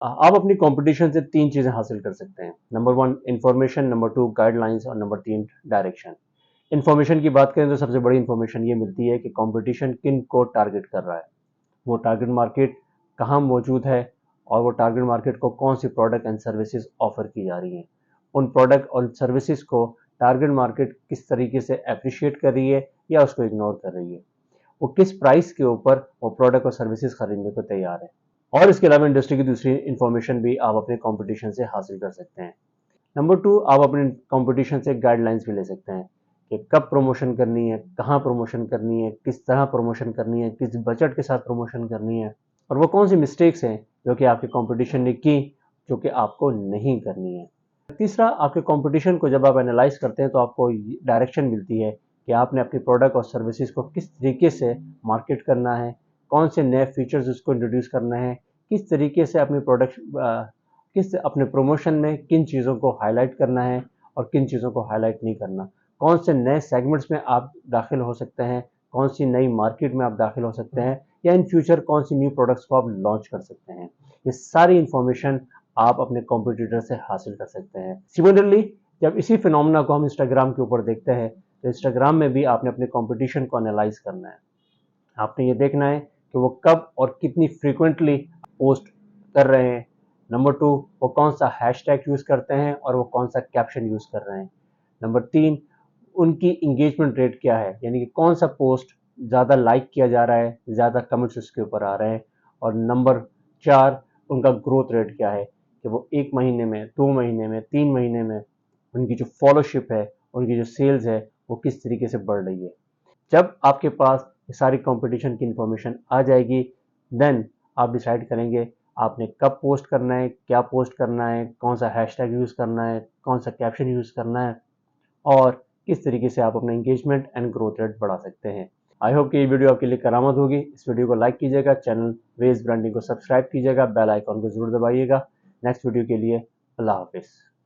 आप अपनी कंपटीशन से 3 चीज़ें हासिल कर सकते हैं। नंबर 1 इन्फॉर्मेशन, नंबर 2 गाइडलाइंस और नंबर 3 डायरेक्शन। इन्फॉर्मेशन की बात करें तो सबसे बड़ी इन्फॉर्मेशन ये मिलती है कि कंपटीशन किन को टारगेट कर रहा है, वो टारगेट मार्केट कहाँ मौजूद है और वो टारगेट मार्केट को कौन सी प्रोडक्ट एंड सर्विसेज ऑफर की जा रही हैं। उन प्रोडक्ट और सर्विसेज को टारगेट मार्केट किस तरीके से अप्रिशिएट कर रही है या उसको इग्नोर कर रही है, वो किस प्राइस के ऊपर वो प्रोडक्ट और सर्विसेज खरीदने को तैयार है। और इसके अलावा इंडस्ट्री की दूसरी इन्फॉर्मेशन भी आप अपने कंपटीशन से हासिल कर सकते हैं। नंबर 2 आप अपने कंपटीशन से गाइडलाइंस भी ले सकते हैं कि कब प्रमोशन करनी है, कहाँ प्रमोशन करनी है, किस तरह प्रमोशन करनी है, किस बजट के साथ प्रमोशन करनी है और वो कौन सी मिस्टेक्स हैं जो कि आपके कंपटीशन ने की जो कि आपको नहीं करनी है। तीसरा, आपके कंपटीशन को जब आप एनालाइज करते हैं तो आपको डायरेक्शन मिलती है कि आपने अपनी प्रोडक्ट और सर्विसेज को किस तरीके से मार्केट करना है, कौन से नए फीचर्स उसको इंट्रोड्यूस करना है, किस तरीके से अपनी प्रोडक्ट किस अपने प्रमोशन में किन चीज़ों को हाईलाइट करना है और किन चीज़ों को हाईलाइट नहीं करना, कौन से नए सेगमेंट्स में आप दाखिल हो सकते हैं, कौन सी नई मार्केट में आप दाखिल हो सकते हैं या इन फ्यूचर कौन सी न्यू प्रोडक्ट्स को आप लॉन्च कर सकते हैं। ये सारी इंफॉर्मेशन आप अपने कॉम्पिटिटर से हासिल कर सकते हैं। सिमिलरली, जब इसी फिनोमेना को हम इंस्टाग्राम के ऊपर देखते हैं तो इंस्टाग्राम में भी आपने अपने कॉम्पिटिशन को एनालाइज करना है। आपने ये देखना है कि वो कब और कितनी फ्रीक्वेंटली पोस्ट कर रहे हैं। नंबर 2, वो कौन सा हैशटैग यूज़ करते हैं और वो कौन सा कैप्शन यूज़ कर रहे हैं। नंबर 3, उनकी इंगेजमेंट रेट क्या है, यानी कि कौन सा पोस्ट ज़्यादा लाइक किया जा रहा है, ज़्यादा कमेंट्स उसके ऊपर आ रहे हैं। और नंबर 4, उनका ग्रोथ रेट क्या है कि वो 1 महीने में, 2 महीने में, 3 महीने में उनकी जो फॉलोशिप है, उनकी जो सेल्स है, वो किस तरीके से बढ़ रही है। जब आपके पास ये सारी कंपटीशन की इंफॉर्मेशन आ जाएगी, देन आप डिसाइड करेंगे आपने कब पोस्ट करना है, क्या पोस्ट करना है, कौन सा हैशटैग यूज़ करना है, कौन सा कैप्शन यूज़ करना है और किस तरीके से आप अपना एंगेजमेंट एंड ग्रोथ रेट बढ़ा सकते हैं। आई होप कि ये वीडियो आपके लिए करामत होगी। इस वीडियो को लाइक कीजिएगा, चैनल वेज ब्रांडिंग को सब्सक्राइब कीजिएगा, बेल आइकॉन को जरूर दबाइएगा। नेक्स्ट वीडियो के लिए अल्लाह हाफिज़।